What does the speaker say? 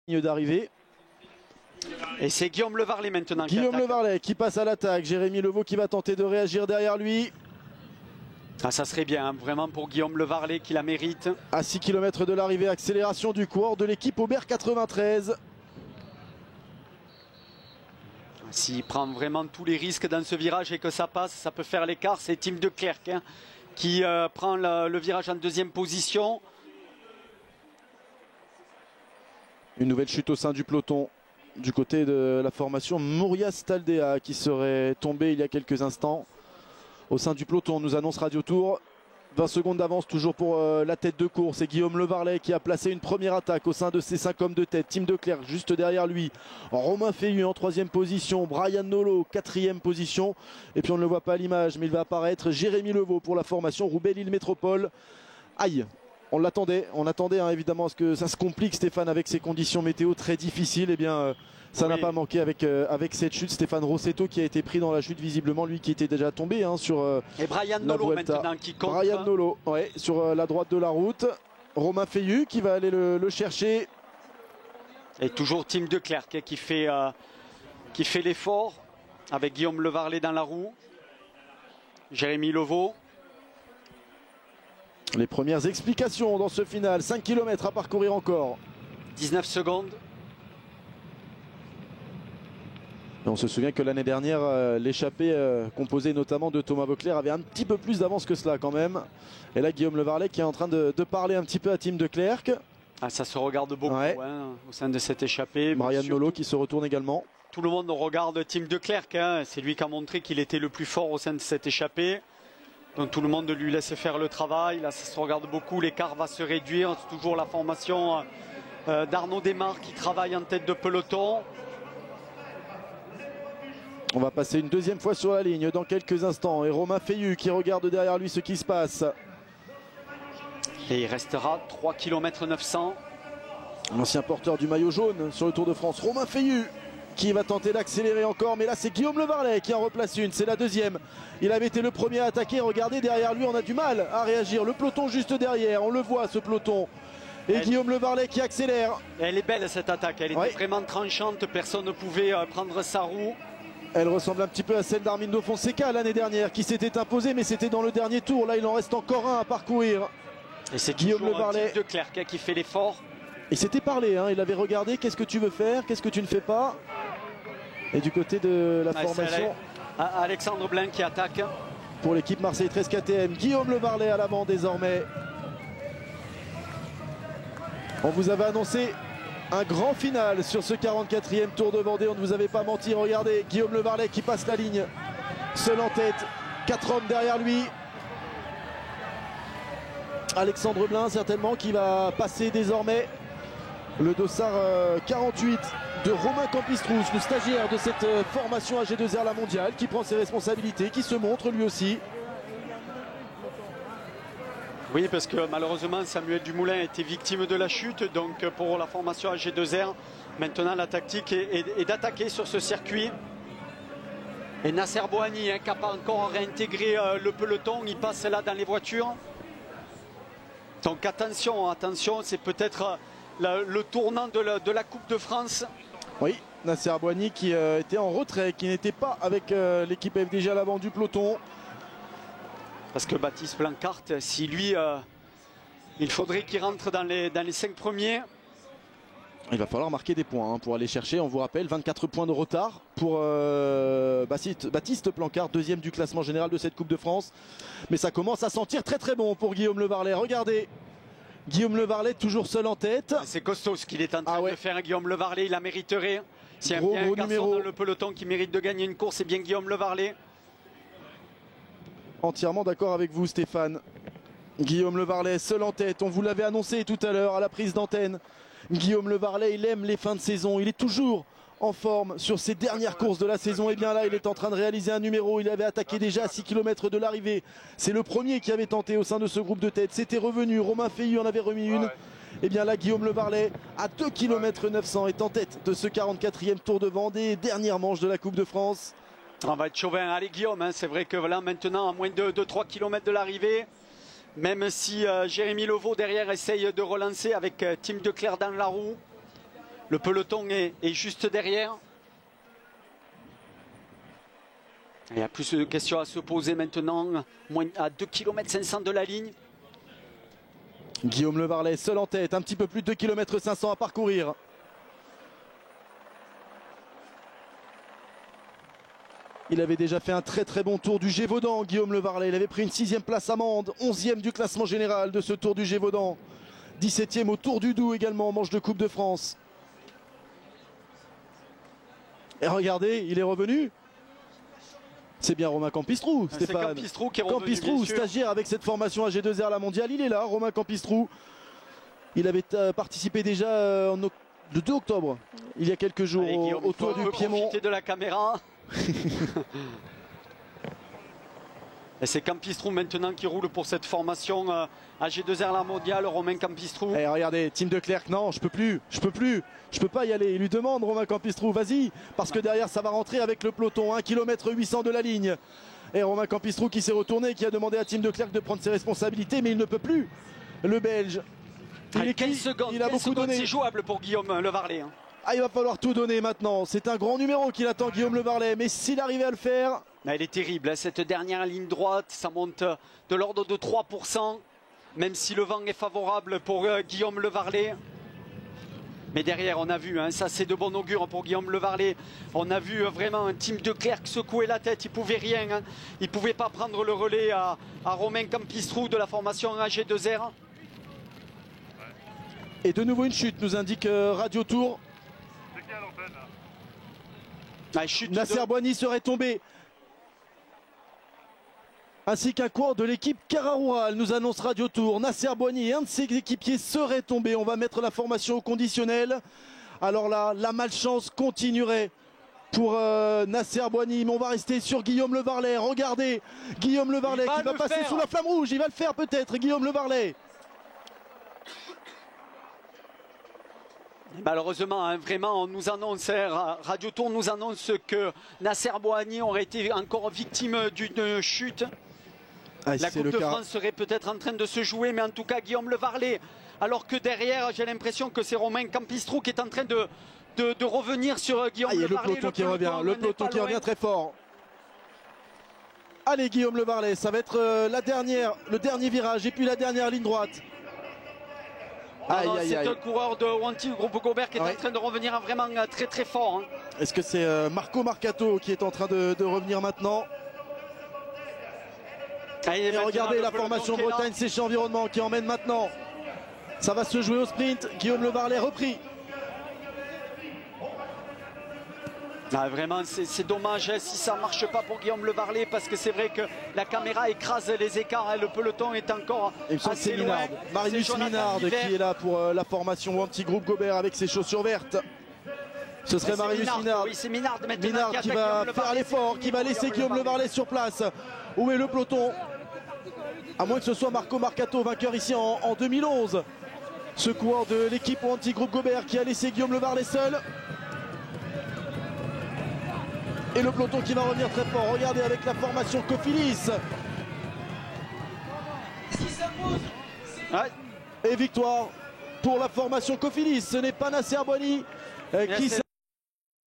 ligne d'arrivée. Et c'est Guillaume Le Varlet maintenant qui Guillaume attaque. Le Varlet qui passe à l'attaque. Jérémy Levaux qui va tenter de réagir derrière lui. Ah, ça serait bien, hein, vraiment pour Guillaume Le Varlet qui la mérite. À 6 km de l'arrivée, accélération du coureur de l'équipe Aubert 93. S'il prend vraiment tous les risques dans ce virage et que ça passe, ça peut faire l'écart. C'est Tim De Clercq hein, qui prend le virage en deuxième position. Une nouvelle chute au sein du peloton du côté de la formation Mourias Taldea qui serait tombé il y a quelques instants. Au sein du peloton, nous annonce Radio Tour. 20 secondes d'avance toujours pour la tête de course. Et Guillaume Le Varlet qui a placé une première attaque au sein de ses 5 hommes de tête. Tim De Clercq juste derrière lui. Romain Feillu en 3e position. Brian Nolot 4e position. Et puis on ne le voit pas à l'image, mais il va apparaître Jérémy Levaux pour la formation Roubaix-Lille Métropole. Aïe! On l'attendait, hein, évidemment à ce que ça se complique Stéphane avec ces conditions météo très difficiles. Et bien ça n'a pas manqué avec cette chute. Stéphane Rossetto qui a été pris dans la chute visiblement, lui qui était déjà tombé hein, sur et Brian Nolot maintenant qui compte. Brian Nolot ouais, sur la droite de la route. Romain Feillu qui va aller le chercher. Et toujours Tim De Clercq qui fait l'effort avec Guillaume Le Varlet dans la roue. Jérémy Levaux. Les premières explications dans ce final, 5 km à parcourir encore. 19 secondes. Et on se souvient que l'année dernière, l'échappée composée notamment de Thomas Voeckler avait un petit peu plus d'avance que cela quand même. Et là, Guillaume Le Varlet qui est en train de parler un petit peu à Tim De Clercq. Ah, ça se regarde beaucoup ouais. hein, au sein de cette échappée. Brian Nolot qui se retourne également. Tout le monde regarde Tim De Clercq. Hein. C'est lui qui a montré qu'il était le plus fort au sein de cette échappée. Donc tout le monde lui laisse faire le travail. Là, ça se regarde beaucoup. L'écart va se réduire. C'est toujours la formation d'Arnaud Desmar qui travaille en tête de peloton. On va passer une deuxième fois sur la ligne dans quelques instants. Et Romain Feillu qui regarde derrière lui ce qui se passe. Et il restera 3 km 900. L'ancien porteur du maillot jaune sur le Tour de France, Romain Feillu, qui va tenter d'accélérer encore. Mais là, c'est Guillaume Le Varlet qui en replace une. C'est la deuxième. Il avait été le premier à attaquer. Regardez, derrière lui, on a du mal à réagir. Le peloton juste derrière. On le voit, ce peloton. Et Guillaume Le Varlet qui accélère. Elle est belle, cette attaque. Elle était vraiment tranchante. Personne ne pouvait prendre sa roue. Elle ressemble un petit peu à celle d'Armindo Fonseca l'année dernière qui s'était imposé, mais c'était dans le dernier tour. Là, il en reste encore un à parcourir. Et c'est Guillaume Le Varlet de Clercq qui fait l'effort. Il s'était parlé, hein. Il avait regardé, qu'est-ce que tu veux faire, qu'est-ce que tu ne fais pas. Et du côté de la formation, Alexandre Blin qui attaque. Pour l'équipe Marseille 13 KTM, Guillaume Le Varlet à l'avant désormais. On vous avait annoncé un grand final sur ce 44e Tour de Vendée. On ne vous avait pas menti. Regardez, Guillaume Le Varlet qui passe la ligne. Seul en tête, 4 hommes derrière lui. Alexandre Blin certainement qui va passer désormais le dossard 48 de Romain Campistrous, le stagiaire de cette formation AG2R La Mondiale, qui prend ses responsabilités, qui se montre lui aussi. Oui, parce que malheureusement Samuel Dumoulin a été victime de la chute. Donc pour la formation AG2R, maintenant la tactique est d'attaquer sur ce circuit. Et Nasser Bohani qui n'a pas encore réintégré le peloton, il passe là dans les voitures. Donc attention, c'est peut-être le tournant de la Coupe de France. Oui, Nasser Bohani qui était en retrait, qui n'était pas avec l'équipe FDJ à l'avant du peloton. Parce que Baptiste Blancart, si lui, il faudrait qu'il rentre dans les 5 premiers. Il va falloir marquer des points hein, pour aller chercher, on vous rappelle, 24 points de retard pour Baptiste Blancart, deuxième du classement général de cette Coupe de France. Mais ça commence à sentir très très bon pour Guillaume Le Varlet. Regardez, Guillaume Le Varlet toujours seul en tête. C'est costaud ce qu'il est en train de faire, Guillaume Le Varlet, il la mériterait. S'il y a bien un garçon dans le peloton qui mérite de gagner une course, c'est bien Guillaume Le Varlet. Entièrement d'accord avec vous Stéphane. Guillaume Le Varlet seul en tête, on vous l'avait annoncé tout à l'heure à la prise d'antenne. Guillaume Le Varlet, il aime les fins de saison, il est toujours en forme sur ses dernières courses de la saison. Et bien là, il est en train de réaliser un numéro. Il avait attaqué déjà à 6 km de l'arrivée. C'est le premier qui avait tenté au sein de ce groupe de tête. C'était revenu, Romain Feillu en avait remis une. Et bien là, Guillaume Le Varlet, à 2 km 900, est en tête de ce 44e Tour de Vendée, dernière manche de la Coupe de France. On va être chauvin. Allez Guillaume, hein, c'est vrai que voilà, maintenant à moins de 3 km de l'arrivée, même si Jérémy Levaux derrière essaye de relancer avec Tim De Clercq dans la roue, Le peloton est juste derrière. Il y a plus de questions à se poser maintenant, moins à 2 km 500 de la ligne. Guillaume Le Varlet seul en tête, un petit peu plus de 2 km 500 à parcourir. Il avait déjà fait un très très bon tour du Gévaudan, Guillaume Le Varlet. Il avait pris une 6e place à Mende, 11e du classement général de ce tour du Gévaudan. 17e au Tour du Doubs également, en manche de Coupe de France. Et regardez, il est revenu. C'est bien Romain Campistrou, Stéphane. C'est Campistrou qui est revenu, Campistrou, stagiaire avec cette formation AG2R la mondiale. Il est là, Romain Campistrou. Il avait participé déjà le 2 octobre, il y a quelques jours, au Tour du Piémont. Profiter de la caméra. Et c'est Campistrou maintenant qui roule pour cette formation AG2R la mondiale, Romain Campistrou. Et regardez, Tim de Klerk, non, je peux pas y aller. Il lui demande, Romain Campistrou, vas-y, parce que derrière ça va rentrer avec le peloton, 1 km 800 de la ligne. Et Romain Campistrou qui s'est retourné, qui a demandé à Tim de Klerk de prendre ses responsabilités, mais il ne peut plus. Le Belge, il a beaucoup donné. C'est jouable pour Guillaume Le Varlet. Hein. Ah, il va falloir tout donner maintenant. C'est un grand numéro qu'il attend, Guillaume Le Varlet, mais s'il arrivait à le faire... Elle est terrible, cette dernière ligne droite, ça monte de l'ordre de 3%, même si le vent est favorable pour Guillaume Le Varlet. Mais derrière, on a vu, hein, ça c'est de bon augure pour Guillaume Le Varlet. On a vu vraiment un Tim de Klerk secouer la tête, il ne pouvait rien. Hein. Il ne pouvait pas prendre le relais à Romain Campistrou de la formation AG2R. Et de nouveau une chute, nous indique Radio Tour. C'est qui à l'antenne là? Nasser Boigny serait tombé. Ainsi qu'un coureur de l'équipe Cararoural, nous annonce Radio Tour. Nasser Boigny et un de ses équipiers seraient tombés. On va mettre la formation au conditionnel. Alors là, la malchance continuerait pour Nasser Boigny. Mais on va rester sur Guillaume Le Varlet. Regardez, Guillaume Le Varlet qui va passer sous la flamme rouge. Il va le faire peut-être, Guillaume Le Varlet. Malheureusement, hein, vraiment, on nous annonce, Radio Tour nous annonce que Nasser Boigny aurait été encore victime d'une chute. Ah, la Coupe de France serait peut-être en train de se jouer, mais en tout cas, Guillaume Le Varlet, alors que derrière, j'ai l'impression que c'est Romain Campistrou qui est en train de revenir sur Guillaume Le Varlet. Le peloton qui revient très fort. Allez, Guillaume Le Varlet, ça va être le dernier virage et puis la dernière ligne droite. C'est un coureur de Wanty Groupe Gobert qui est en train de revenir vraiment très très fort. Hein. Est-ce que c'est Marco Marcato qui est en train de revenir maintenant? Et regardez la formation Bretagne Séché Environnement qui emmène maintenant. Ça va se jouer au sprint. Guillaume Le Varlet repris. Ah, vraiment, c'est dommage hein, si ça ne marche pas pour Guillaume Le Varlet parce que c'est vrai que la caméra écrase les écarts et le peloton est encore assez loin. Marius Minard qui est là pour la formation Wanty Groupe Gobert avec ses chaussures vertes. Ce serait Marius Minard. Oui, c'est Minard maintenant. Minard qui va faire l'effort, qui va laisser Guillaume Le Varlet sur place. Où est le peloton? À moins que ce soit Marco Marcato, vainqueur ici en 2011. Ce coureur de l'équipe Wanty Groupe Gobert qui a laissé Guillaume Le Varlet seul. Et le peloton qui va revenir très fort. Regardez avec la formation Cofidis. Et victoire pour la formation Cofidis. Ce n'est pas Nasser Boigny qui